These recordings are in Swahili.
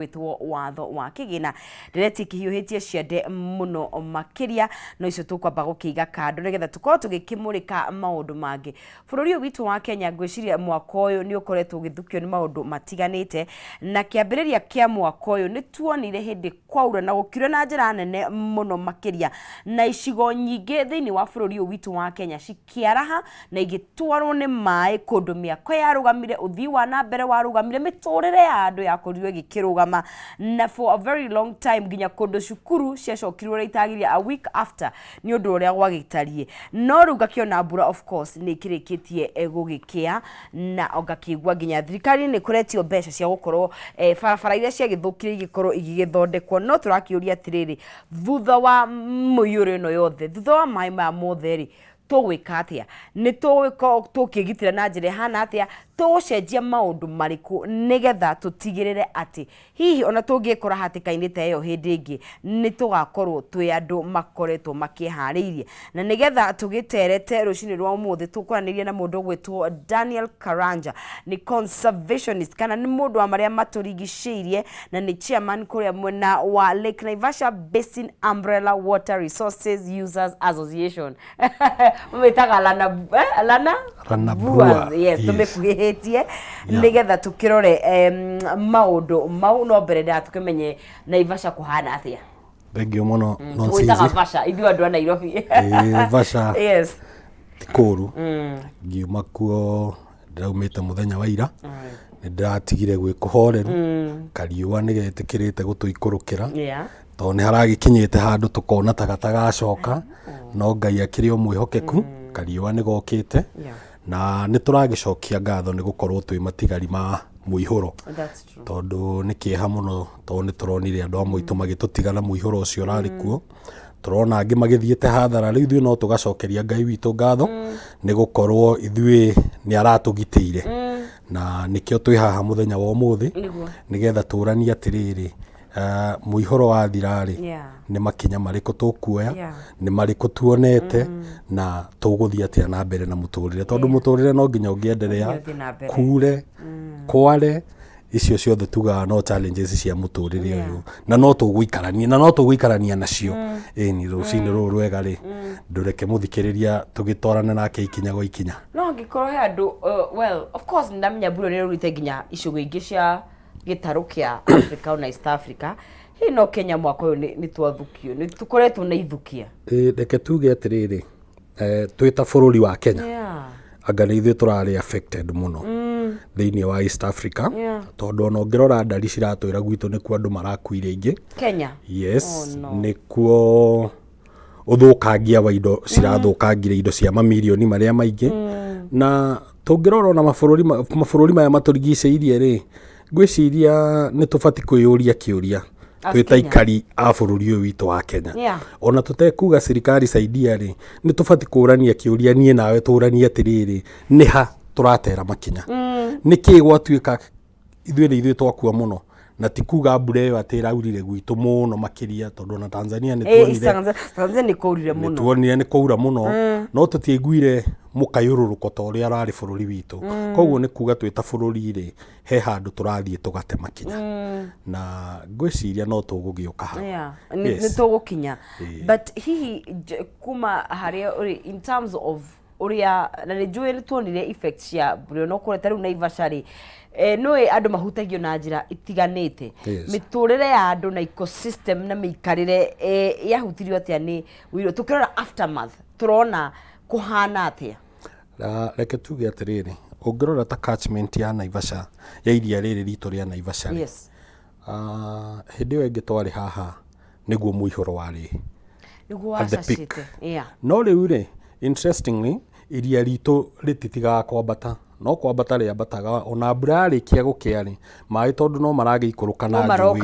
witwo watho wa kigina direti kihiuhitie ciande muno makiria no icio tukwamba gukiiga kando nigetha tukorwo tugikimurika maundu mangi bururi witu wa Kenya ngwiciria mwaka uyu ni ukoretwo ugithukio ni maundu matiganite na kiambiriria kia mwaka uyu ni tuonire hindi kwaura na gukira na njira nene muno makiria na icigo nyingi thiini wa bururi witu wa Kenya cikiaraha na igitwarwo ni mai kundu miako yarugamire uthii wa na mbere warugamire miturire ya andu yakorirwo igikirugama na for a very long time ginya kundu cukuru ciacokirwo ritagiria a week after ni undu uria gwagitarie no ruga kiona mbura of course ni kirikitie gugikia na ogakigwa ginya thirikari ni kuretio mbeca cia gukorwo barabara iria cia githukire igikorwo igigithondekwo no turakiuria atiriri thutha wa muyure no yothe thutha wa mai ma motheri tugwika atia ni tukigitira na njire hana atia tucenjia maundu mariku nigetha tutigirire ati hihi ona tungikora hatikaini ta iyo hindi ingi ni tugakorwo twi andu makoretwo makihariirie na nigetha tugiterete rucini rwa umuthi tukuranirie na mundu gwitwo Daniel Karanja ni conservationist kana ni mundu wa maria maturigicirie na ni chairman kuria mwena wa Lake Naivasha Basin Umbrella Water Resources Users Association umetaga lana Brua. Yes, tumekugehetie nigetha tukirore maundu mau no mbere nda tukimenye Naivasha kuhana atia Thengio muno no sizi Naivasha ithu andu a Nairobi Naivasha yes tikuru ngiuma kuo ndaumite muthenya wa ira ni ndatigire gwikuhoreru kariua nigetikirite gutuikurukira to ni haragikinyite handu tukona tagacoka no Ngai akiri o mwihokeku kariua nigokite na nituragicokia ngatho ni gukorwo twi matigari ma muihuro tondu nikieha muno to ni turonire andu amwe itu magitutigana muihuro ucio rari kuo turona angi magithiete hathara riu ithuĩ no tugacokeria Ngai witu ngatho ni gukorwo ithuĩ ni aratugitire na nikio twi haha muthenya wa umuthi nigetha turania atiriri muihuro wa thirari ni makinya mariko tukuoya ni mariko tuonete na tuguthia atia na mbere na muturire tondu muturire no nginya ungienderea kure kware icio ciothe tuga no challenges cia muturire uyu na no tuguikarania nacio ni rucini ruru rwega ri ndureke muthikiriria tugitwarana nake ikinya go ikinya no ngikorwo he andu well of course ndamenya buro ni rurite ginya icugo ingi cia gitaru kia Africa na East Africa hino Kenya mwako uyu ni twathukio ni tukoretwo na ithukia reke tuge atiriri twita bururi wa Kenya anga ni ithuĩ turari affected muno thiini wa East Africa tondu ona ngirora ndari ciratwira gwitu ni ku andu marakuire ingi Kenya yes ni kuo uthukangia wa indo cirathukangira indo cia mamilioni maria maingi na tungirora ona mabũrũri maya maturigicĩirie ri ngwiciria ni tubati kwiyuria kiuria twita ikari a bururi uyu witu wa Kenya ona tutekuga serikali saidia ri ni tubati kurania kiuria nie nawe turania atiriri ni ha turatera makinya niki gwatuika ithuĩ twakua muno na tikuga mbura iyo atiraurire gwitu muno makiria tondu na Tanzania ni tuonire Tanzania ni kuurire muno tuonire ni kuura muno no tutiiguire mukayururuko to ria rari bururi witu koguo ni kuga twita bururi ri he handu turathie tugate makinya na ngwiciria no tugugiuka ha ni tugukinya but hihi kuma haria in terms of uria na ni njui ni tuonire effects ya bure no kureta riu Naivasha ri no andu mahutagio na njira itiganite miturire ya andu na ecosystem na mikarire yahutirio atia ni wiro tukirora aftermath turona kuhana atia reke tuge atiriri ungirora ta catchment ya Naivasha ya iria riri ritu ria Naivasha hindi iyo ingi twari haha niguo muihuro wari niguo wacacite no riu ri interestingly iria ritu rititiga kwambata no kwambata riambataga ona mbura yarikia gukiari mai tondu no maragiikuruka na njui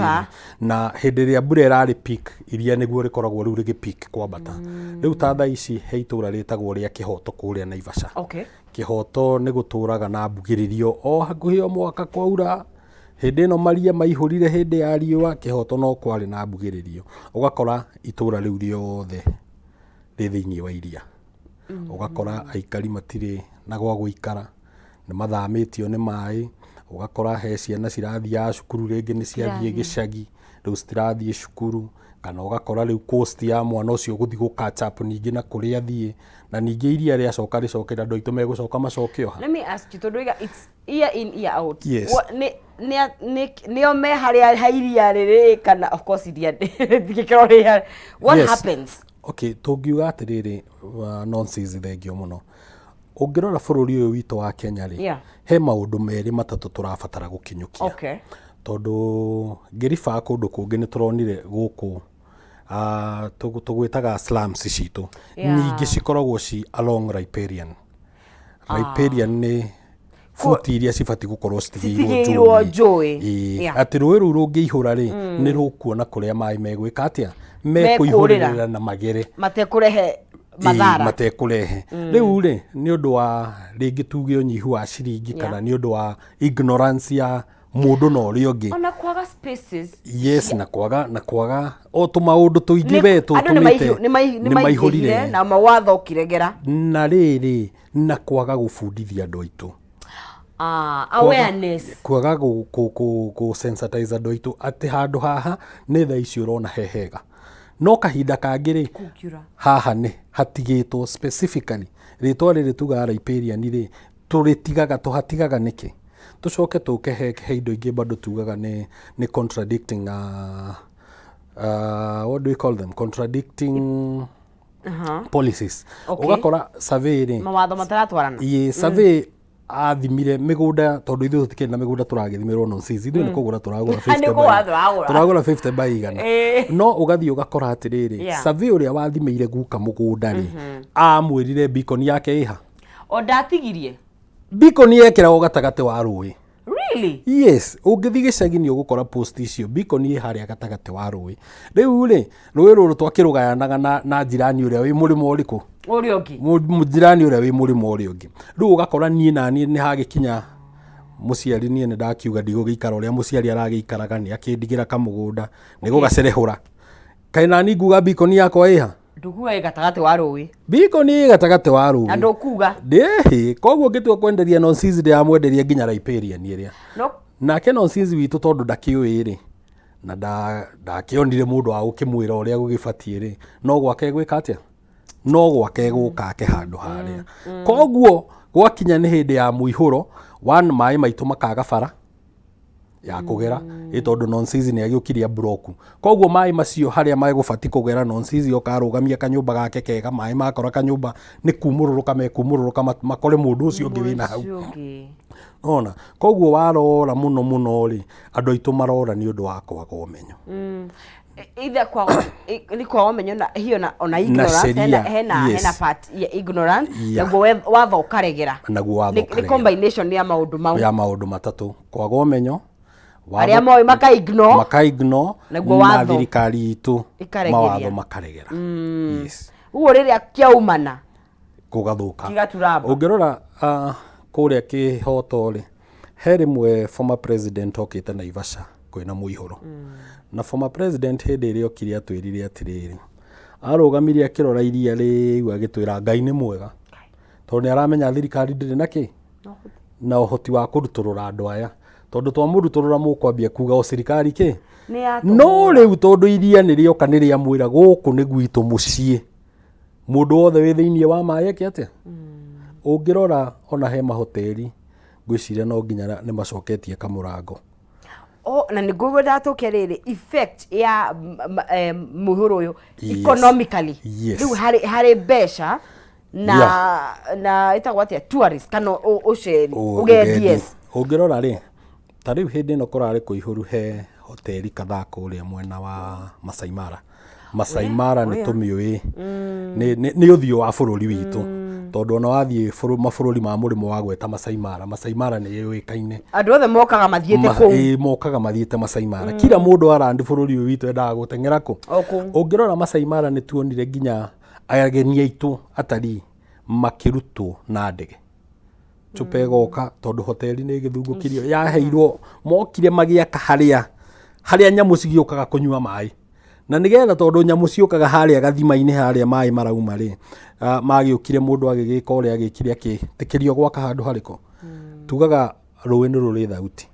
na hindi ria mbura irari peak iria niguo rikoragwo riu rigi peak kwambata riu ta thaa ici he itura ritagwo ria Kihoto kuria Naivasha Kihoto ni guturaga na mbugiririo o hakuhi o mwaka kwaura hindi no maria maihurire hindi ya riua Kihoto no kwari na mbugiririo ugakora itura riu riothe ri thiini wa iria ugakora aikari matire na gwa guikara ni mathamitio ni mai ugakora he ciana cirathiaga cukuru rĩngĩ nĩ ciathiĩ gĩcagi rĩu citirathiĩ cukuru, kana ugakora rĩu cost ya mwana ũcio gũthiĩ gũ-catch up ningĩ na kũrĩa athiĩ, na ningĩ iria rĩacoka rĩcokera andũ aitũ megũcoka macoke oha. Let me ask you, tondũ it's year in year out. Yes. Nĩo me harĩa ha iria rĩrĩ kana of course iria gĩkĩro rĩa what happens? Okay, tũngiuga atĩrĩrĩ nonsense thengio mũno. Ũngĩrora bũrũri ũyũ witũ wa Kenya rĩ, he maũndũ merĩ matatũ tũrabatara gũkinyũkia. Okay. Tondũ ngĩriba kũndũ kũngĩ nĩ tũronire gũkũ tũgwĩtaga slums citũ. Nyingĩ cikoragwo ci along riparian. Riparian nĩ futi iria cibati gũkorwo citigĩirwo njũĩ. Atĩ rũĩ rũu rũngĩihũra rĩ, nĩ rũkuona kũrĩa maĩ megwĩka atĩa, mekũihũrĩrĩra na magere, matekũrehe mathara, matekũrehe. Rĩu rĩ, nĩ ũndũ wa rĩngĩ tuge ũnyihu wa ciringi kana nĩ ũndũ wa ignorance ya mũndũ na ũrĩa ũngĩ, ona kwaga spaces. Yes, na kwaga o tũmaũndũ tũingĩ we tũtũmĩte nĩ maihũrire na mawatho ũkĩregera, na rĩrĩ na kwaga gũbundithia andũ aitũ. Awareness, kwaga gũ-sensitize andũ aitũ atĩ handũ haha nĩ thaa ici ũrona hehega, no kahinda kangĩ rĩ haha nĩ hatigĩtwo specifically rĩtwa rĩrĩ tugaga riparian rĩ, tũhatigaga nĩkĩ? Tucoke tũke he indo ingĩ bado tugaga nĩ contradicting what do we call them, contradicting policies. Ugakora survey rĩ, mawatho mataratwarana. Survey athimire mĩgũnda, tondũ ithuĩ tũtikĩrĩ na mĩgũnda tũragĩthimirwo nonsense, ithuĩ nĩ kũgũra tũragũra 50 by igana. No ũgathiĩ ũgakora atĩrĩrĩ, survey ũrĩa wathimĩire guka mũgũnda rĩ, amwĩrire beacon yake ĩha, o ndatigirie beacon yekĩragwo gatagatĩ wa rũĩ. Really? Yes, ũngĩthiĩ gĩcagi nĩ ũgũkora post icio, beacon ĩ harĩa gatagatĩ wa rũĩ. Rĩu rĩ, rũĩ rũrũ twakĩrũgayanaga na njirani ũrĩa wĩ mũrĩmo ũrĩkũ? Ũrĩa ũngĩ. Njirani ũrĩa wĩ mũrĩmo ũrĩa ũngĩ. Rĩu ũgakora niĩ na niĩ nĩ hagĩkinya mũciari, niĩ nĩ ndakiuga ndigũgĩikara ũrĩa mũciari aragĩikaraga, nĩ akĩndigĩra kamũgũnda nĩ gũgacerehũra. Kaĩ nani nguga beacon yakwa ĩha? Ndukuga ĩ gatagatĩ wa rũĩ. Beacon ĩ gatagatĩ wa rũĩ. Na ndũkuga. Ndĩhĩ, koguo ngĩtua kwenderia nonsense ndĩramwenderia nginya riparian ĩrĩa. No. Nake nonsense witũ tondũ ndakĩũĩ rĩ, na ndakĩonire mũndũ wa gũkĩmwĩra ũrĩa gũgĩbatiĩ rĩ, no gwake gwĩka atĩa? No gwake gũkake handũ harĩa. Koguo gwakinya nĩ hĩndĩ ya mũihũro, maĩ maitũ makaga bara ya kũgera, tondũ nonsense nĩ agĩũkiria block. Koguo maĩ macio harĩa megũbati kũgera, nonsense ũkarũgamia kanyũmba gake kega, maĩ makora kanyũmba nĩ kumũrũrũka makore mũndũ ũcio ũngĩ wĩna hau. Ona koguo warora mũno rĩ, andũ aitũ marora nĩ ũndũ wa kwaga ũmenyo. Either ni kwa wamenyo na hiyo na ona ignorance, hena part ya ignorance, naguo watho ũkaregera. Ni combination ya maũndũ matatũ, kwaga ũmenyo, arĩa moĩ makaignore na thirikari itũ mawatho makaregera. Yes. Uguo rĩrĩa kĩaumana kũgathũka. Kigaturamba. Ũngĩrora kũrĩa kĩhoto rĩ, he rĩmwe former president okĩte Naivasha kwĩna mũihũro. Na former president hĩndĩ ĩrĩa okire atwĩrire atĩrĩrĩ, arũgamirie akĩrora iria rĩu agĩtwĩra Ngai nĩ mwega, tondũ nĩ aramenya thirikari ndĩrĩ nakĩ na ũhoti wa kũrutũrũra andũ aya, tondũ twamũrutũrũra mũkwambia kuga o thirikari kĩ, no rĩu tondũ iria nĩrĩoka nĩrĩamwĩra gũkũ nĩ gwitũ mũciĩ, mũndũ wothe wĩ thĩinĩ wa maĩ eke atĩa. Ũngĩrora ona he mahoteli ngwĩciria no nginya nĩ macoketie kamũrango. Na nĩ ngũgwĩra tũke rĩrĩ effect ya mũihũro ũyũ economically. Rĩu harĩ mbeca na ĩtagwo atĩa tourist kana ũceri ũgendi. Ũngĩrora rĩ, ta rĩu hĩndĩ ĩno kũrarĩ kũihũru he hoteli kadhaa kũrĩa mwena wa Masai Mara. Masai Mara nĩ tũmĩũĩ nĩ ũthiũ wa bũrũri witũ, tondũ ona wathiĩ mabũrũri ma mũrĩmo wa gweta Masai Mara nĩ yũĩkaine. Andũ othe mokaga mathiĩte kũu. Mokaga mathiĩte Masai Mara. Kila mũndũ arandi bũrũri ũyũ witũ endaga gũteng'era kũ. Ũngĩrora Masai Mara nĩ tuonire nginya ageni aitũ atarii makĩrutwo na ndege. Chupa ĩgoka tondũ hoteli nĩ ĩgĩthungũkirio, yaheirwo mokire magĩaka harĩa nyamũ cigĩũkaga kũnyua maĩ. Na nĩgetha tondũ nyamũ ciũkaga harĩa gathima-inĩ harĩa maĩ marauma rĩ, magĩũkire mũndũ agĩgĩka ũrĩa agĩkire akĩtĩkĩrio gwaka handũ harĩko. Tugaga rũĩ nĩ rũrĩ thauti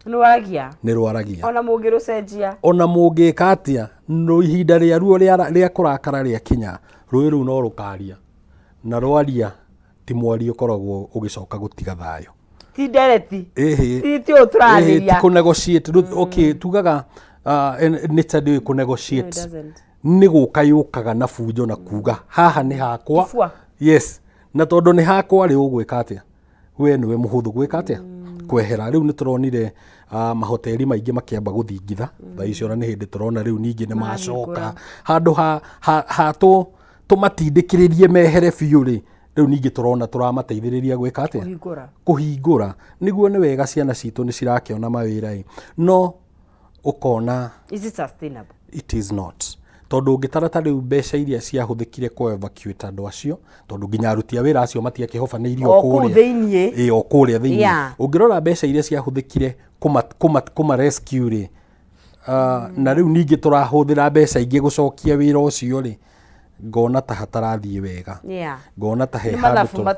nĩ rwaragia ona mũngĩrũcenjia ona mũngĩka atĩa no ihinda rĩa ruo rĩa kũrakara rĩa kinya rũĩ rũu no rũkaria na rwaria ti mwario ũkoragwo ũgĩcoka gũtiga thayũ ti ndereti ti ũtũrarĩria ti kũnegotiate okay tugaga nĩ tandĩ kũnegotiate nĩ gũka yũkaga na bunjo na kuga haha nĩ hakwa yes na tondũ nĩ hakwa rĩ ũgwĩka atĩa we nĩwe mũhũthũ gwĩka atĩa kwehera rĩu nĩ tũronire mahoteli maingĩ makĩamba gũthingitha thaa icio na nĩ hĩndĩ tũrona rĩu ningĩ nĩ macoka handũ ha tũmatindĩkĩrĩrie mehere biũ rĩ rĩu ningĩ tũrona tũramateithĩrĩria gwĩka atĩa kũhingũra nĩguo nĩ wega ciana citũ nĩ cirakĩona mawĩra no ũkona is it sustainable it is not tondũ ũngĩtarata rĩu mbeca iria ciahũthĩkire ku evacuate andũ acio tondũ nginya aruti a wĩra acio matiakĩhobanĩirio kũrĩa o kũrĩa thĩinĩ ũngĩrora mbeca iria ciahũthĩkire kuma rescue rĩ na rĩu ningĩ tũrahũthĩra mbeca ingĩ gũcokia wĩra ũcio rĩ ngona ta hatarathiĩ wega ngona ta he handũ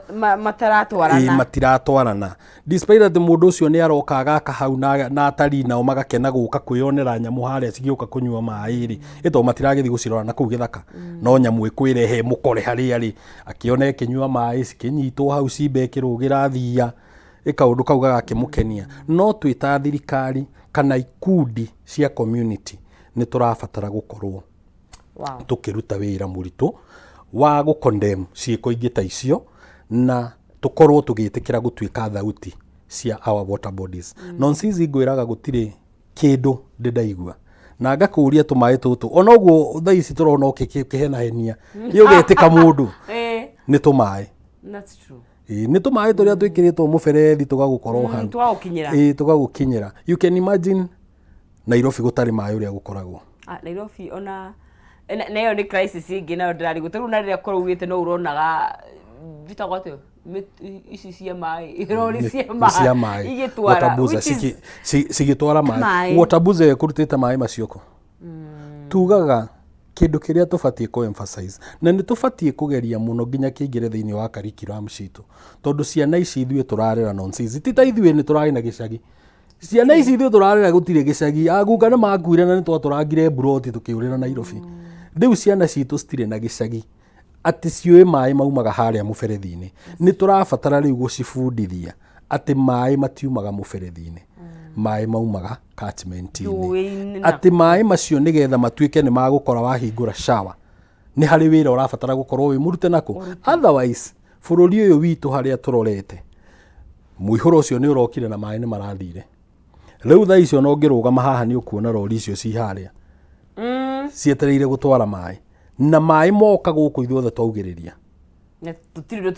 matiratwarana despite that mũndũ ũcio nĩ aroka agaka hau na atari nao magakena gũka kwĩyonera nyamũ harĩa cigĩũka kũnyua maĩ rĩ ĩto matiragĩthiĩ gũcirora na kũu gĩthaka no nyamũ ĩkwĩrehe mũkore harĩa rĩ akĩona ĩkĩnyua maĩ cikĩnyitwo hau cimbe ĩkĩrũgĩra thia ĩkaũndũ kau gagakĩmũkenia no twĩta thirikari kana ikundi cia community nĩ tũrabatara gũkorwo tukiruta wĩra mũritũ wa gũcondemn ciĩko ingĩ ta icio na tukorwo tũgĩtĩkĩra gũtuĩka thauti cia our water bodies Nonsizi ngwĩraga gũtirĩ kĩndũ ndĩraigua na ngakũria tũmaĩ tũtũ ona ũguo thaa ici tũrona ũkĩhenahenia yũgetĩka mũndũ nĩ tũmaĩ that's true nĩ tũmaĩ tũrĩa twĩkĩrĩtwo mũberethi tũgagũkorwo hau tũgagũkinyĩra you can imagine Nairobi gũtarĩ maĩ ũrĩa gũkoragwo Nairobi ona nayo nĩ crisis ingĩ nayo ndĩrari gũtarũ na rĩrĩa korwo ugĩte no uronaga vitagwate ici cia maĩ rori cia maĩ igĩtwara cigĩtwara maĩ Waterbuze kũrutĩte maĩ macioko tugaga kĩndũ kĩrĩa tũbatiĩ kũ emphasize na nĩ tũbatiĩ kũgeria mũno nginya kĩingĩre thĩinĩ wa curriculum citũ tondũ ciana ici ithuĩ tũrarera Nonsizi ti ta ithuĩ nĩ tũrarĩ na gĩcagi ciana ici ithuĩ tũrarera gũtirĩ gĩcagi aguka nĩ makuire na nĩ twatũrangire mburoti tũkĩũrĩra Nairobi rĩu ciana citũ citirĩ na gĩcagi atĩ ciũĩ maĩ maumaga harĩa mũberethi-inĩ nĩ tũrabatara rĩu gũcibundithia atĩ maĩ matiumaga mũberethi-inĩ maĩ maumaga catchment-inĩ atĩ maĩ macio nĩgetha matuĩke nĩ magũkora wahingũra shower nĩ harĩ wĩra ũrabatara gũkorwo wĩ mũrute nako otherwise bũrũri ũyũ witũ harĩa tũrorete mũihũro ũcio nĩ ũrokire na maĩ nĩ marathire rĩu thaa icio no ngĩrũgama haha nĩ ũkuona rori icio ci harĩa cietereire gũtwara maĩ na maĩ moka gũkũ ithuothe twaugĩrĩria gũtirĩ ũndũ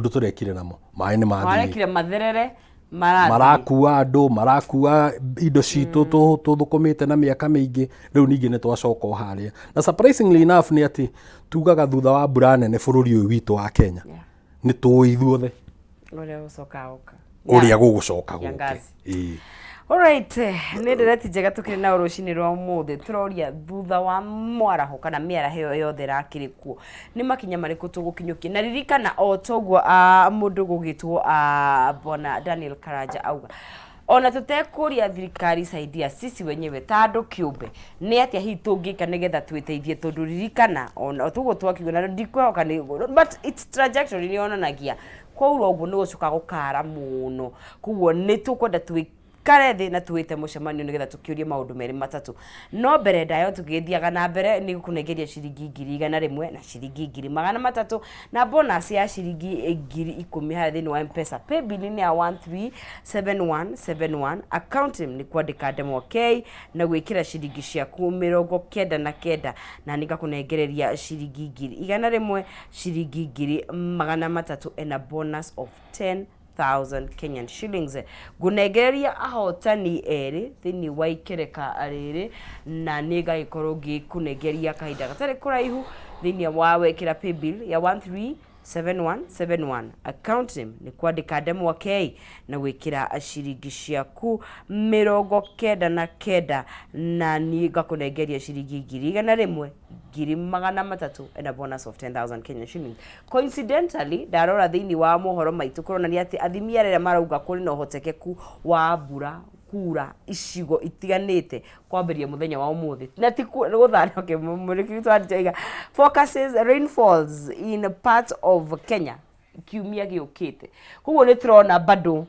tũrekire namo maĩ nĩ marekire matherere marakua andũ marakua indo citũ tũthũkũmĩte na mĩaka mĩingĩ rĩu ningĩ nĩ twacoka harĩa na surprisingly enough nĩ atĩ tugaga thutha wa mbura nene bũrũri ũyũ witũ wa Kenya nĩ tũĩ ithuothe ũrĩa gũgũcoka gũke alright nĩ ndereti njega tũkĩrĩ na rũcinĩ rwa ũmũthĩ tũroria thutha wa mwaraho kana mĩaraho ĩyo yothe rakĩrĩ kuo nĩ makinya marĩkũ tũgũkinyũkia na ririkana o toguo mũndũ gũgĩtwo Bwana Daniel Karanja auga ona tũtekũria thirikari saidia sisi wenyewe ta andũ kĩũmbe nĩ atĩa hihi tũngĩka nĩgetha twĩteithie tondũ ririkana ona tũguo twakiuga na ndikũhoka nĩ but its trajectory nĩ onanagia kwaura ũguo nĩ gũcoka gũkara mũno koguo nĩ tũkwenda karethi na tuwite mũcemanio nĩgetha tũkĩũrie maũndũ merĩ matatũ no mbere ndayo tũgĩthiaga na mbere nĩ gũkũnengeria ciringi 100 na ciringi 300 na bonus ya ciringi 10,000 harĩa thĩinĩ wa M-Pesa paybill nĩ ya 137171 account nĩ kwandĩka Ndemwa K na gwĩkĩra ciringi ciaku 99 na nĩngakũnengereria ciringi 100 ciringi 300 and a bonus of 10,000 Kenyan shillings. Ngunegereria ahotani eri thini wa ikereka rĩrĩ na nĩgagĩkorwo ngĩkũnengeria kahinda gatarĩ kũraihu thini wa wekĩra paybill ya 13 7171. Account name ni kwandika Ndemwa K na gwikira ciringi ciaku 99 na ni ngakunengeria ciringi 100 300 and a bonus of 10,000 Kenyan shillings. Coincidentally, ndarora thiini wa mohoro maitu kuronania ati athimia rĩrĩa marauga kũrĩ na ũhotekeku wa mbura kura icigo itiganite kwambiria muthenya wa umuthi na ti guthana muriki twandika focuses rainfalls in parts of Kenya kiumia giukite koguo ni turona bado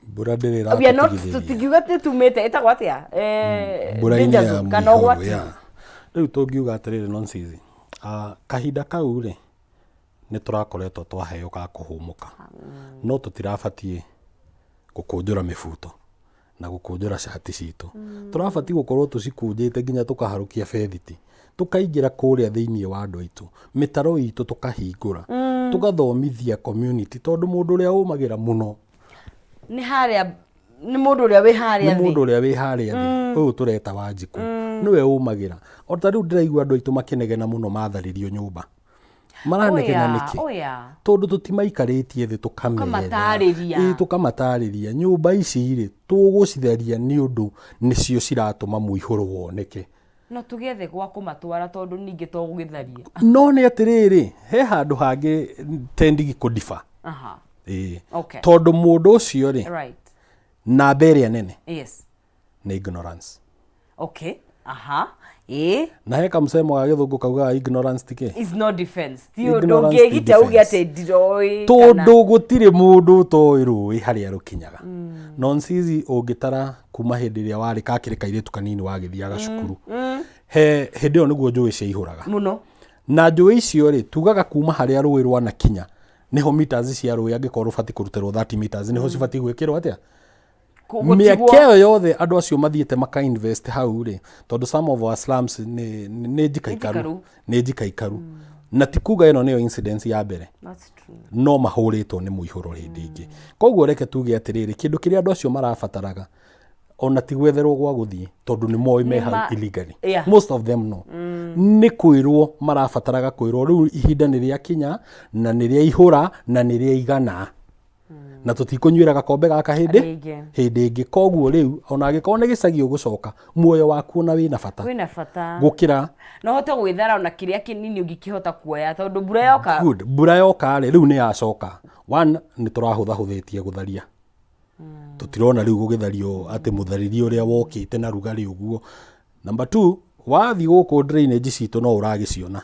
mbura ndirira we are not tutingiuga tumite etagwo atia danger kana gwati riu tungiuga atiriri nonsense kahinda kau ri ni turakoretwo twaheo ka kuhumuka no tutirabatie gukunjura mibuto na gukunjura shati citu turabati gukorwo tucikunjite nginya tukaharukia bethiti tukaingira kuria thiini wa andu aitu mitaro itu tukahingura tugathomithia community tondu mundu uria umagira muno ni haria ni mundu uria wi haria thi mundu uria wi haria thi uyu tureta Wanjiku niwe umagira o ta riu ndiraigua andu aitu makinegena muno matharirio nyumba maranegena niki tondu tutimaikarĩtie thĩ tukamenyerera tukamatariria nyumba ici ri tugucitheria ni undu nicio ciratuma muihuru woneke no tugethe gwa kumatwara tondu ningi to gugitharia no ni atiriri he handu hangi tendi kudifa okay tondu mundu ucio ri right na beria nene yes ni ignorance okay na heka msemo wa githungu kauga ignorance tike is no defense tio ndungigita ugi ate ndiroi tondu gutire mundu toiru haria rukinyaga nonsense ungitara kuma hindi ria wari kakire kairitu kanini wagithiaga cukuru he hindi yo niguo njui cia ihuraga muno na njui icio ri tugaga kuma haria rui rwana kinya niho meters cia rui angikorwo fati kuruterwo 30 meters niho cibati gwikirwo atia miakeo yothe andu acio mathiete maka invest hau ri tondu some of our slums ni njikaikaru na tikuga ino niyo incidence ya mbere that's true no mahuritwo ni muihuro hindi ingi koguo reke tuge atiriri kindu kiria andu acio marabataraga ona tigwetherwo gwa guthie tondu ni moi meha illegally most of them no ni kwirwo marabataraga kwirwo riu ihinda ni ria kinya na ni ria ihura na ni ria igana na tutikunyuira gakombe gaka hindi ingi koguo riu ona gikorwo ni gicagi ugucoka muoyo waku na wina bata gukira no hote gwithara ona kiria kinini ungikihota kuoya tondu mbura yoka ri riu ni yacoka one ni turahuthahuthetie gutharia tutirona riu gugithario ati muthariri uria wokite na rugari uguo number 2 wathi guku drainage citu no uragiciona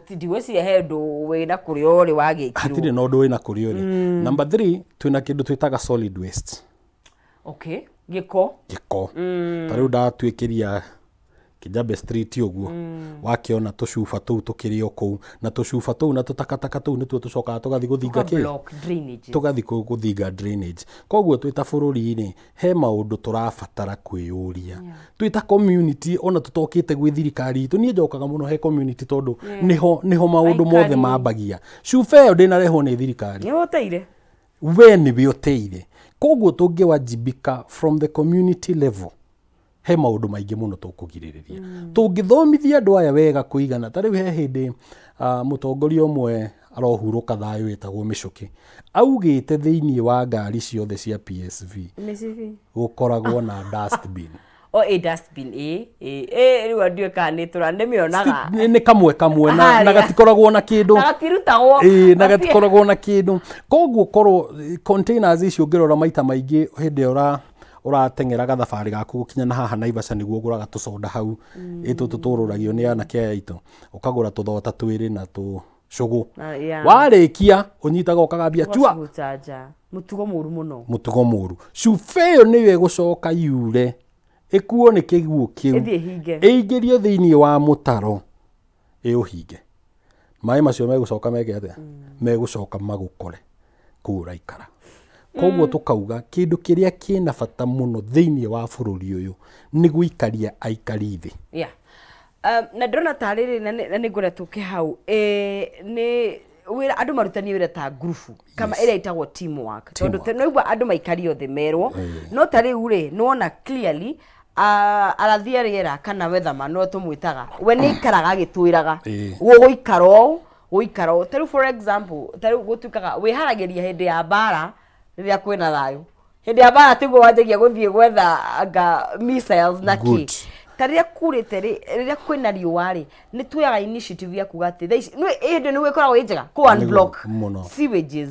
ndigwiciria he ndu wina kuria uri wagikirwo hatire no ndu wina kuria uri number 3 twina kindu twitaga solid waste okay giko tariu ndatwikiria Kijabe Street uguo wakiona tucuba tuu tukirio kuu na tucuba tuu na tutakataka tuu nituo tucokaga tugathi guthinga tugathi guthinga drainage koguo twita bururi-ini he maundu turabatara kwiyuria twita community ona tutokite gwi thirikari itu nie njokaga muno he community tondu niho maundu mothe mambagia cuba iyo ndinarehwo ni thirikari ni uteire we ni bioteire koguo tungiwajibika from the community level he maundu maingi muno tukugiririria tungithomithia andu aya wega kuigana tari he hindi mutongoria umwe arohuruka thayo etagwo Micuki augite thiini wa ngari ciothe cia PSV gukoragwo na dustbin dustbin riu andu kani turande mionaga ni kamwe na gatikoragwo na kindu gatirutagwo na gatikoragwo na kindu koguo korwo containers icio ngirora maita maingi hindi uratengeraga thabari gaku gukinya na haha Naivasha niguo guraga tucoda hau itu tutururagio ni anake aitu ukagura tuthota twiri na tucugu warikia unyitaga ukagambia chua mutugo muru cufeyo niwe gucoka yure ikuo ni kiguo kiu eingirio thiini wa mutaro uhinge mai macio megucoka mege atia megucoka magukore kura ikara koguo tukauga kindu kiria kina bata muno thiini wa bururi uyu ni guikaria aikari thi na ndona tariri na ni ngore tuke hau ni wira andu marutani wira ta group kama ira itagwo teamwork tondu noigwa andu maikari othe merwo no tari ure nona clearly arathia riera kana wethama no tumwitaga we ni ikaraga gitwiraga guguikara uikaro taru for example taru gutukaga wiharagiria hindi ya bara riria kwina thayo hindi ya bara tiguo wanjagia guthie gwetha anga missiles na ki taria kurite riria kwina riua ri ni tuyaga initiative ya kuga ati hindi ni wikoragwo injega ku unblock sewages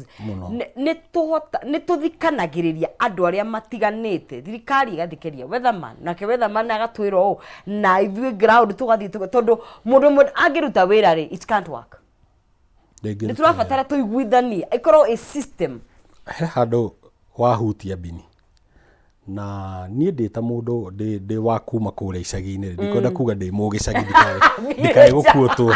ni tuthikanagiriria andu aria matiganite thirikari igathikeria weatherman nake weatherman agatwira o na ithui ground tugathi tondu mundu angiruta wira ri it can't work ni turabatara tuiguithanie ikorwo a system he handu wahutia bini na niä ndä ta må ndå ndä wa kuma kå rä icagi-inä ndikwenda kuga ndä må gä cagi ndikae gå kuotwo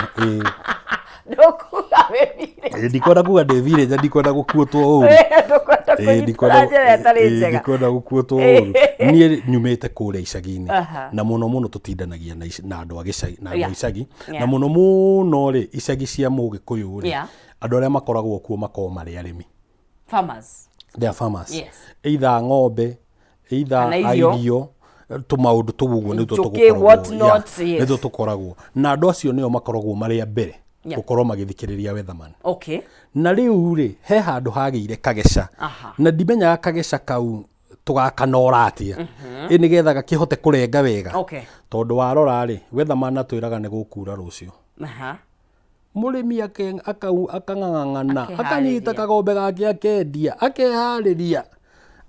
ndikwenda kuga ndä village ndikwenda gå kuotwo å ndikwenda gå kuotwo å niä nyumä te kå rä icagi-inä na må no må no tå tindanagia na andå a icagi na må no må no rä icagi cia må gä kå yå rä andå arä a makoragwo kuo makoragwo marä arä mi either ng'ombe either irio tumaundu tu guo nä tuo tukoragwo na andå acio nä o makoragwo marä a mbere gukorwo magithikä rä ria weatherman na rä u rä he handå hagä ire kageca na ndimenyaga kageca kau tugakanora atia nä getha gakä hote kå renga wega tondå warora rä weatherman atwä raga nä gå kura rå cio må rä mi akang'ang'ana akanyita kagombe gake akendia akeharä ria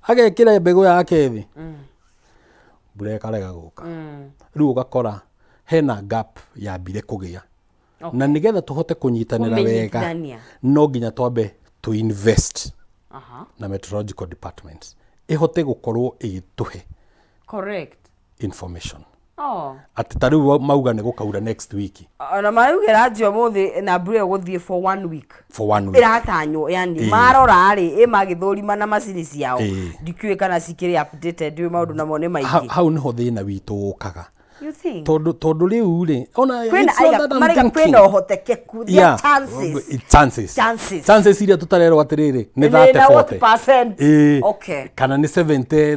agekä ra mbegå yake thä mbura ĩkarega gũka rĩu ũgakora hena gap yambire kũgĩa na nĩgetha tũhote kũnyitanĩra wega no nginya twambe to invest na meteorological departments ĩhote gũkorwo ĩgĩtũhe information ati ta rĩu mauga nĩ gũkaura next week na maugĩra nji ũmũthĩ na mbura ĩgũthiĩ for 1 week ĩratanywo yani marora rĩ magĩthũrima na macini ciao ndikiũĩ kana cikĩrĩ updated maũndũ namo nĩ maingĩ hau nĩho thĩna witũ ũkaga tondu rĩu rĩ ona kwĩna ũhotekeku chances iria tũtarerwo atĩrĩrĩ nĩ 30-40 kana nĩ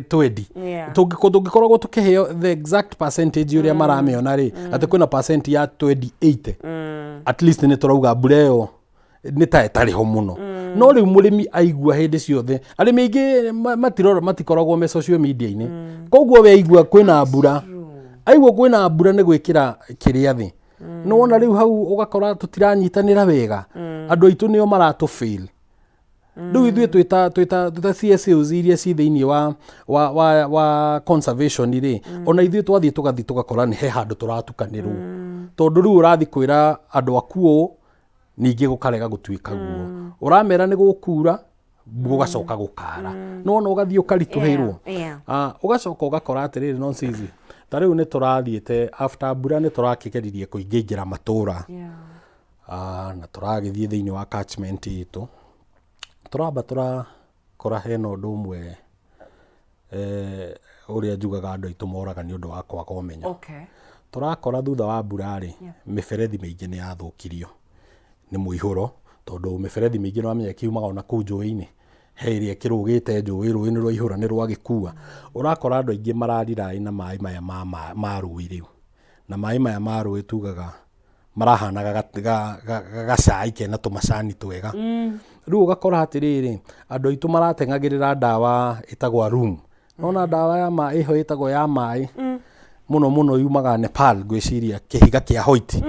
70-20 tũngĩkoragwo tũkĩheo the exact percentage ũrĩa maramĩona rĩ atĩ kwĩna percent ya 20-80 at least nĩ tũrauga mbura ĩyo nĩ ta ĩtarĩ ho mũno no rĩu mũrĩmi aigua hĩndĩ ciothe arĩmi aingĩ matikoragwo me social media-inĩ koguo we aigua kwĩna mbura aigua kwĩna mbura nĩ gwĩkĩra kĩrĩa thĩ no wona rĩu hau ũgakora tũtiranyitanĩra wega andũ aitũ nĩo maratũ fail rĩu ithuĩ twĩta CSOs iria ci thĩinĩ wa conservation rĩ ona ithuĩ twathiĩ tũgathi tũgakora nĩ he handũ tũratukanĩrwo tondũ rĩu ũrathi kwĩra andũ akuo ningĩ gũkarega gũtuĩka guo ũramera nĩ gũkura gũgacoka gũkara no wona ũgathiĩ ũkaritũhĩrwo ũgacoka ũgakora atĩrĩrĩ nonsense ta rĩu nĩ tũrathiĩte after mbura nĩ tũrakĩgeririe kũingĩingĩra matũũra na tũragĩthiĩ thĩinĩ wa catchment itũ tũramba tũrakora hena ũndũ ũmwe ũrĩa njugaga andũ aitũ moraga nĩ ũndũ wa kwaga ũmenyo tũrakora thutha wa mbura rĩ mĩberethi mĩingĩ nĩ yathũkirio nĩ mũihũro tondũ mĩberethi mĩingĩ nĩ wamenya kiumaga ona kũu njũĩ-inĩ he ĩrĩa ĩkĩrũgĩte njũĩ rũĩ-inĩ rwaihũra nĩ rwagĩkua ũrakora andũ aingĩ marariraĩ na maĩ maya ma rũĩ rĩu na maĩ maya ma rũĩ tugaga marahanaga gacai kena tũmacani twega rĩu ũgakora atĩrĩrĩ andũ aitũ marateng'agĩrĩra ndawa ĩtagwo room nona ndawa ya maĩ ĩho ĩtagwo ya maĩ mũno mũno yumaga Nepal ngwĩciria kĩhiga kĩa white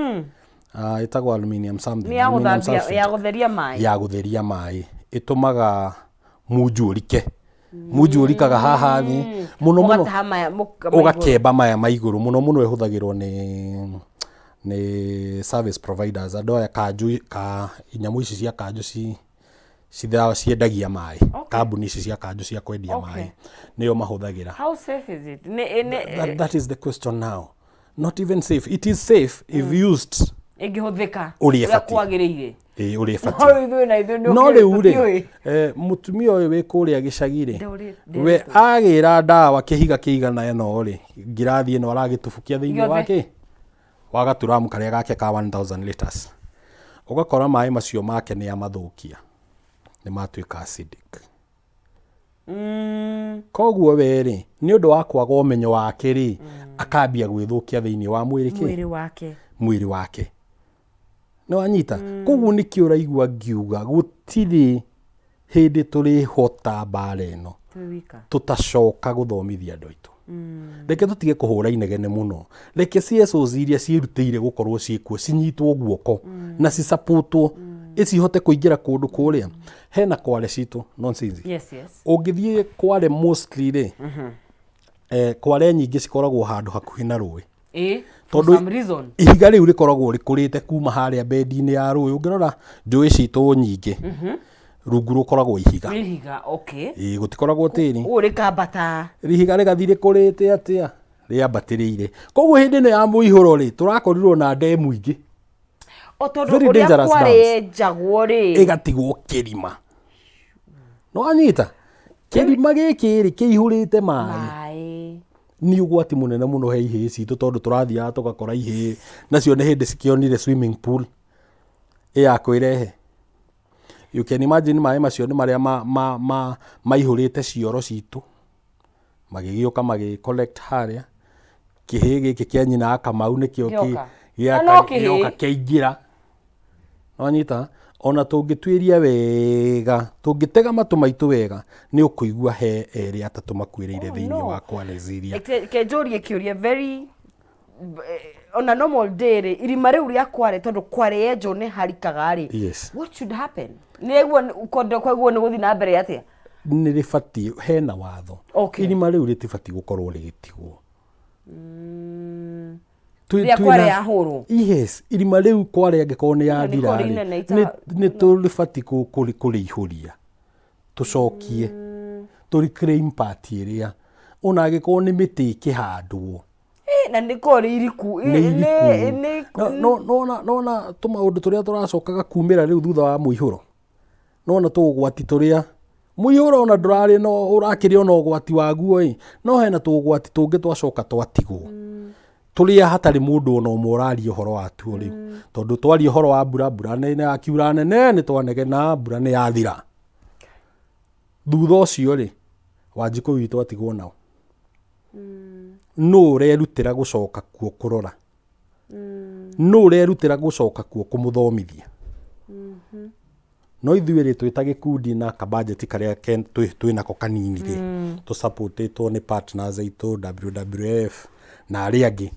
ĩtagwo aluminium something ya gũtheria maĩ ĩtũmaga munju ũrikaga haha thĩ mũno mũno ũgakemba maya ma igũrũ mũno mũno ĩhũthagĩrwo nĩ service providers andũ aya inyamũ ici cia kanjũ ciendagia maĩ kambuni ici cia kanjũ cia kwendia maĩ nĩyo mahũthagĩra. How safe is it? That is the question now. Not even safe. It is safe if used ĩngĩhũthĩka ũrĩa kwagĩrĩire ũrĩa batiĩ no rĩu rĩ mũtumia ũyũ wĩ kũrĩa gĩcagi-rĩ we agĩra ndawa kĩhiga kĩigana ĩno rĩ ngirathi ĩno aragĩtubukia thĩinĩ wake wa gaturamu karĩa gake ka 1000 liters ũgakora maĩ macio make nĩ amathũkia nĩ matuĩka acidic koguo we rĩ nĩ ũndũ wa kwaga ũmenyo wake rĩ akambia gwĩthũkia thĩinĩ wa mwĩrĩ wake no anyita koguo nikio raigua ngiuga gutiri hindi turi hota bareno tutacoka guthomithia andu aitu reke tutige kuhura inegene muno reke CSOs iria ciirutĩire gukorwo ciĩkuo cinyitwo guoko na cicapotwo icihote kuingira kundu kuria hena Kwale citu nonsense ungithie Kwale mostly ri Kwale nyingi cikoragwo handu hakuhi na rũĩ for some reason ihiga riu rikoragwo rikurite kuma haria bedi-ini ya rũĩ ungirora njũĩ citu nyingi rungu rukoragwo ihiga okay gutikoragwo tiri uri kambata ihiga rigathi rikurite atia riambatiriire koguo hindi no ya muihuro ri turakorirwo na ndemu ingi otondo uria Kware njagwo ri igatigwo kirima no anyita kirima giki ri kiihurite mai ni ugwati munene muno he ihĩ citu tondu turathiaga tugakora ihĩ nacio ni hindi cikionire swimming pool ya kwirehe. You can imagine mai macio ni maria maihurite cioro citu magigiuka magi collect haria kihĩ giki kia nyina Akamau nikio gioka kiingira no nyita ona tungituiria wega tungitega matu maitu wega ni ukuigua he eri atatu makwiriire thiini wa Kwale Ziria kenjorie kiuria very on a normal day irima riu ria Kware tondu Kware yenjo ni harikaga ri what should happen neguo ukondo kwaguo ni guthi na mbere atia ni rifati hena watho irima riu ritifati gukorwo rigitigwo Ria Kware ya huru yes irima riu Kware angikorwo ni yathira ni turifati kuriihuria tucokie turi claim party iria ona angikorwo ni miti ikihandwo na nikori iriku no tumaundu turia turacokaga kumira riu thutha wa muihuro no tugwati turia muihuro ona ndurari no urakiri ona ugwati waguo no hena tugwati tungi twacoka twatigwo turia hatari mundu ona umurari uhoro watu riu tondu twari uhoro wa mbura nene akiura nene ni twanegena mbura ni yathira thutha ucio ri Wanjiku witu atigwo nao no urerutira gucoka kuo kurora no urerutira gucoka kuo kumuthomithia no ithuĩ rĩ twĩta gĩkundi na kabudget karia twĩnako kanini rĩ tũsupportĩtwo nĩ partners aitũ WWF na arĩa angĩ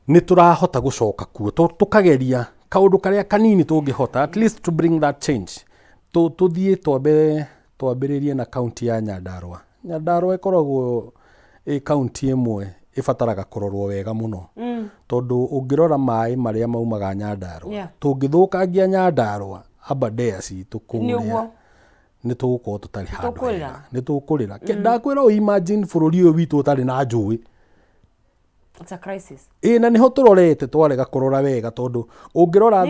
nĩ tũrahota gucoka kuo tukageria kaũndũ karia kanini tũngĩhota at least to bring that change tuthiĩ twambĩrĩrie na county ya Nyandarua ĩkoragwo county imwe ibataraga kurorwo wega muno tondu ungirora mai maria maumaga Nyandarua tungithukangia Nyandarua Aberdare citu kuria ni tugukorwo tutari handu ni tukurira ndakwira imagine bururi uyu witu utari na njui it's a crisis na niho turorete twarega kurora wega tondu ungirora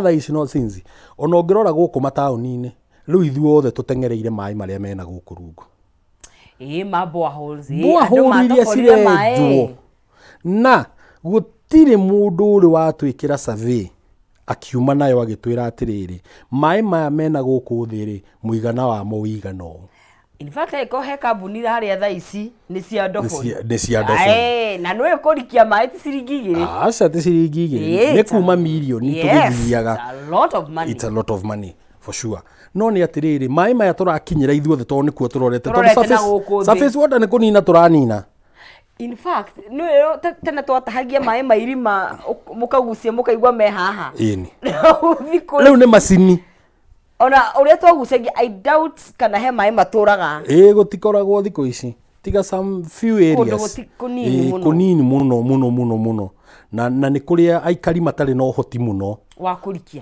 tha ici no sinzi ona ungirora guku matauni-ini riu ithuĩ othe tutengereire mai maria mena guku rungu boreholes iria cirenjwo na gutire mundu uri watwikira survey akiuma nayo agitwira atiriri mai maya mena guku thiri muigana wa muigana in fact iko he kambuni haria tha ici ni cia ndofo na no ikorikia mai ti ciringi igiri aca ti ciringi igiri ni kuma milioni tugithiaga it's a lot of money for sure no ni atiriri mai maya turakinyira ithuĩ othe tondu nikuo turorete surface water ni kunina turanina in fact no tena twatahagia mai mairima mukagucia mukaigwa me haha riu ni macini ona uria twagucagia I doubt kana he mai maturaga gutikoragwo thiko ici tiga some few areas kunini muno na ni kuria aikari matari no hoti muno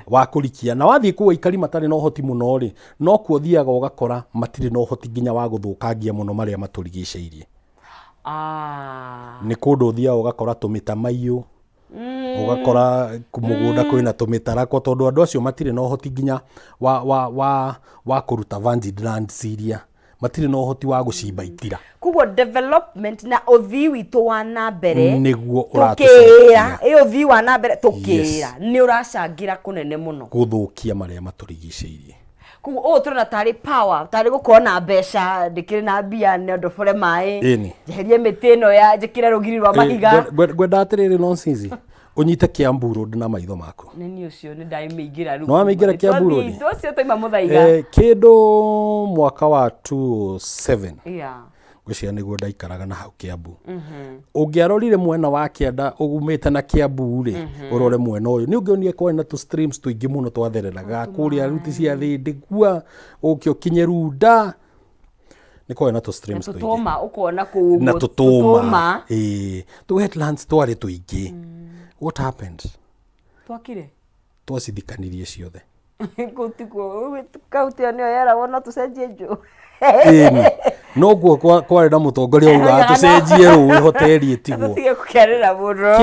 wa kurikia na wathie kuwa aikari matari no hoti muno ri no kuo thiaga ugakora matiri no hoti nginya wa guthukangia muno maria maturigiceirie ni kundu thiaga ugakora tumita maiyo ugakora kumugunda kwina tumitarako tondu andu acio matiri no hoti nginya wa kuruta vantage land Syria matiri no hoti wa gucimba itira kugo development na uthii witu wa na mbere niguo uratucira uthii wa na mbere tukira ni uracangira kunene muno guthukia maria maturigiceirie kugo turona tari power tari gukorwo na mbeca ndikire na mbia ne ndofore mai jeherie miti ino ya njikire rugiri rwa mahiga gwenda atiriri nonsense unyite Kiambu Road na maitho maku. Nini ucio ni ndaimeingira ru. No ameingira Kiambu Road. Ucio toima muthaiga. Kindu mwaka wa 2007. Yeah. Gwĩciria nĩguo ndaikaraga na hau Kiambu. Ũngĩarorire mwena wa kĩanda ũgumĩte na Kiambu rĩ, ũrore mwena ũyũ nĩ ũngĩonire kwĩ na tu streams tũingĩ mũno twathereraga kũrĩa ruti cia thĩ ndigua ũkĩokinye Runda nĩ kwĩ na tu streams tũingĩ. Tũtoma ũkona kũu na tũtoma tu wetlands twarĩ tũingĩ. What happened? Twakire twacithikanirie ciothe. Gũtikuo kauti nĩyo yeragwo no tũcenjie njũ. No guo kwarĩ na mũtongoria uga tũcenjie rũĩ hoteli ĩtigwo. Tũtige gũkerera mũno.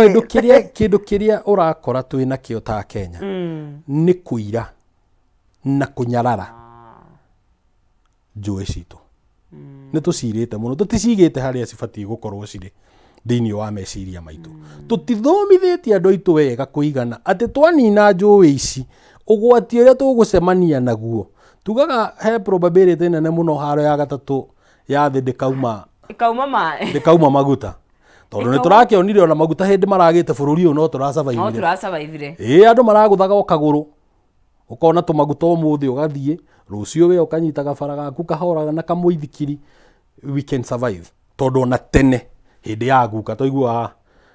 Kĩndũ kĩrĩa ũrakora twĩna kĩo ta Kenya nĩ kũira na kũnyarara njũĩ citũ. Nĩ tũcirĩte mũno, tũticigĩte harĩa cibatiĩ gũkorwo cirĩ thĩinĩ wa meciria maitũ. Tũtithomithĩtie andũ aitũ wega kũigana atĩ twanina njũĩ ici ũgwati ũrĩa tũgũcemania naguo tugaga he probability nene mũno haro ya gatatũ ya thĩ ndĩkauma maguta. Tondũ nĩ tũrakĩonire ona maguta hĩndĩ maragĩte bũrũri ũyũ no tũrasurvive. Andũ maragũthaga o kagũrũ ũkona tũmaguta ũmũthĩ ũgathiĩ rũciũ we ũkanyita gabara gaku kahoraga na kamũithikiri we can survive. Tondũ ona tene hĩndĩ ya guka tũiguaga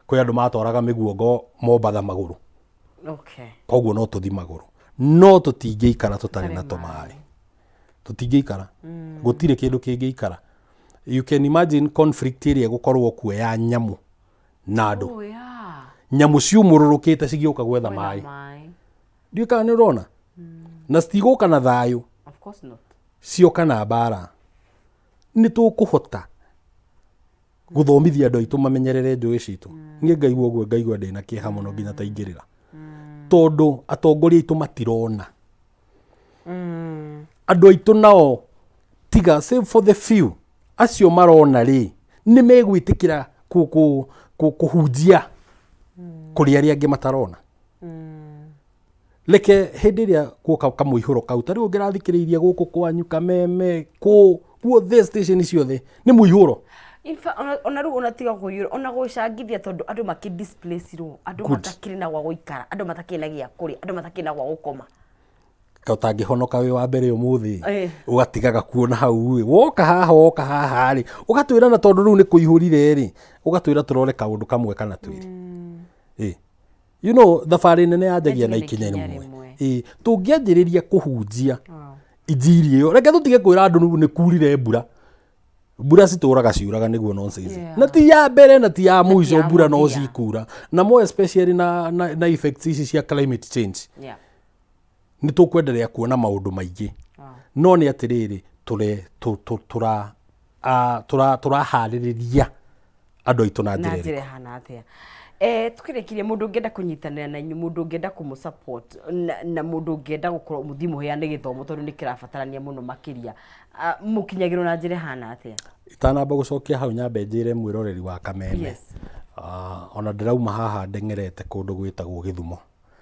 kwĩ andũ matwaraga mĩguongo Mombatha magũrũ. Koguo no tũthi magũrũ no tũtingĩikara tũtarĩ na tũmaĩ. Tũtingĩikara gũtirĩ kĩndũ kĩngĩikara. You can imagine conflict ĩrĩa gũkorwo kuo ya nyamũ na andũ. Nyamũ ciumũrũrũkĩte cigĩũka gwetha maĩ. Ndiũĩ kana nĩ ũrona na citigũka na thayũ. Cioka na mbara. Nĩ tũkũhota gũthomithia andũ aitũ mamenyerere njũĩ citũ. Niĩ ngaigua ũguo ngaigua ndĩna kĩeha mũno nginya taingĩrĩra. Tondũ atongoria aitũ matirona. Andũ aitũ nao tiga save for the few acio marona rĩ nĩ megwĩtĩkĩra kũhunjia kũrĩ arĩa angĩ matarona. Leke hĩndĩ ĩrĩa guoka kamũihũro kau ta rĩu ũngĩrathikĩrĩirie gũkũ kwanyu Kameme guothe station ciothe nĩ mũihũro. Ona rĩu ona tiga kũiyũra ona gũcangithia tondũ andũ makĩdisplacerwo andũ matakĩrĩ na gwa gũikara andũ matakĩrĩ na gĩa kũrĩa andũ matakĩrĩ na gwa gũkoma. Ũtangĩhonoka wĩ wa mbere ũmũthĩ ũgatigaga kuona hau woka haha rĩ ũgatwĩra na tondũ rĩu nĩ kũihũrire rĩ ũgatwĩra tũrore kaũndũ kamwe kana twĩrĩ. You know thabarĩ nene yanjagia na ikinya rĩmwe. Tũngĩanjĩrĩria kũhunjia injiri ĩyo reke tũtige kwĩra andũ nĩ kurire mbura. Mbura citũraga ciuraga nĩguo nonsense. Na ti ya mbere na ti ya mũico mbura no cikura. Na more especially na effects ici cia climate change. Nĩ tũkwenderea kuona maũndũ maingĩ. No nĩ atĩrĩrĩ tũraharĩrĩria andũ aitũ na njĩra hana atĩa. Tukĩrĩkirie mũndũ ũngĩenda kũnyitanĩra na inyuĩ mũndũ ũngĩenda kũmũsupport na mũndũ ũngĩenda gũkorwo mũthimũheane gĩthomo tondũ nĩ kĩrabatarania mũno makĩria mũkinyagĩrwo na njĩra hana atĩa. Itanamba gũcokia hau nyambe njĩre mwĩroreri wa Kameme. Ona ndĩrauma haha ndeng'erete kũndũ gwĩtagwo Gĩthumo.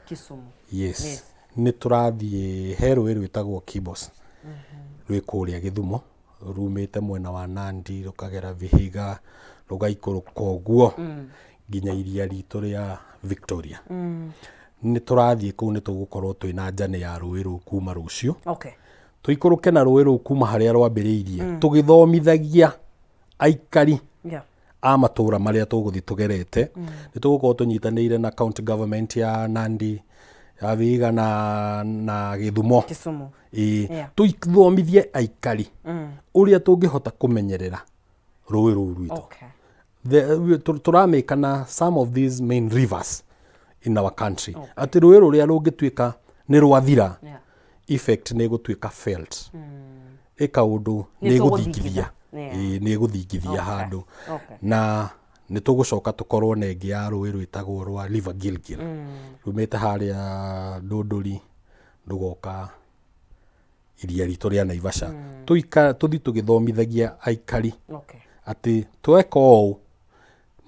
Kisumu. Yes. Nĩ tũrathiĩ he rũĩ rwĩtagwo Kibos. Rwĩ kũrĩa Gĩthumo rumĩte mwena wa Nandi rũkagera Vihiga rũgaikũrũka ũguo nginya iria ritũ rĩa Victoria. Nĩ tũrathiĩ kũu nĩ tũgũkorwo twĩna njane ya rũĩ rũu kuma rũciũ. Tũikũrũke na rũĩ rũu kuma harĩa rwambĩrĩirie tũgĩthomithagia aikari a matũũra marĩa tũgũthiĩ tũgerete. Nĩ tũgũkorwo tũnyitanĩire na county government ya Nandi ya Vihiga na Gĩthumo. Tũthomithie aikari ũrĩa tũngĩhota kũmenyerera rũĩ rũu rwitũ. Tũramĩkana some of these main rivers in our country. Atĩ rũĩ rũrĩa rũngĩtuĩka nĩ rwathira effect nĩ gũtuĩka felt. Kaũndũ nĩ gũthingithia handũ. Na nĩ tũgũcoka tũkorwo na ĩngĩ ya rũĩ rwĩtagwo rwa River Gilgil. Rumĩte harĩa Ndũndũri rũgoka iria ritũ rĩa Naivasha. Tũthi tũgĩthomithagia aikari atĩ tweka ũũ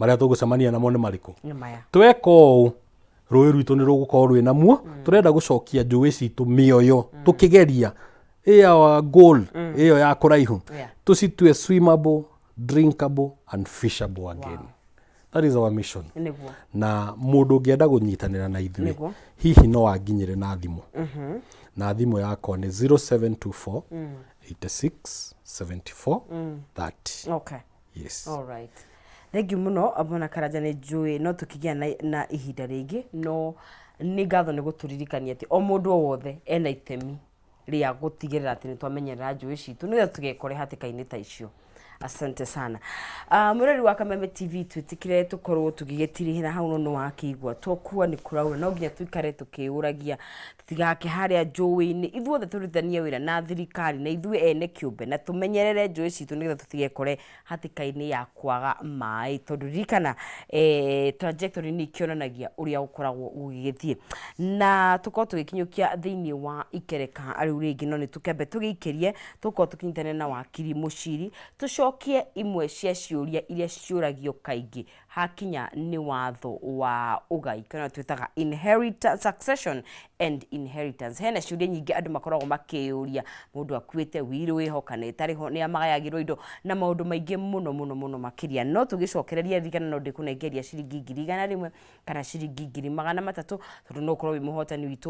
marĩa tũgũcemania namo nĩ marĩkũ. Tweka ũũ rũĩ rwitũ nĩ rũgũkorwo rwĩna muo. Tũrenda gũcokia njũĩ citũ mĩoyo tũkĩgeria ĩyo goal ĩyo ya kũraihu tũcitue swimmable, drinkable and fishable again. That is our mission. Niguo. Na mundu ungienda kunyitanira na ithuĩ Niguo. hihi no wanginyire na thimu. Na thimu yakwa nĩ 0724 86 74 30. Okay. Yes. All right. Thank you muno Bwana Karanja, nĩ njũĩ no tũkĩgĩa na ihinda rĩngĩ no nĩ ngatho nĩ gũtũririkania atĩ o mũndũ o wothe ena itemi rĩa gũtigĩrĩra atĩ nĩ twamenyerera njũĩ citũ nĩgetha tũgekore hatĩka-inĩ ta icio. Asante sana. Mwĩrori wa Kameme TV twĩtĩkĩre tũkorwo tũgĩgĩtirihĩra hau no wakĩigua tokua nĩ kũraura no nginya tũikare tũkĩũragia tũtigake harĩa njũĩ-inĩ ithuothe tũrutithanie wĩra na thirikari na ithuĩ ene kĩũmbe na tũmenyerere njũĩ citũ nĩgetha tũtigekore hatĩka-inĩ ya kwaga maĩ tondũ ririkana trajectory nĩ ikĩonanagia ũrĩa ũkoragwo ũgĩgĩthiĩ na tũkorwo tũgĩkinyũkia thĩinĩ wa ikereka rĩu rĩngĩ no nĩ tũkĩambe tũgĩikĩrie tũkorwo tũkĩnyitana na wakiri Mũciri tũcokie imwe cia ciũria iria ciũragio kaingĩ hakinya nĩ watho wa ũgai kana twĩtaga inheritance, succession and inheritance. Hena ciũria nyingĩ andũ makoragwo makĩũria mũndũ akuĩte wĩrĩ wĩho kana ĩtarĩ ho nĩ amagayagĩrwo indo na maũndũ maingĩ mũno makĩria no tũgĩcokereria ririkana no ndĩkũnengeria ciringi 100 kana ciringi 300 tondũ no ũkorwo wĩ mũhotani witũ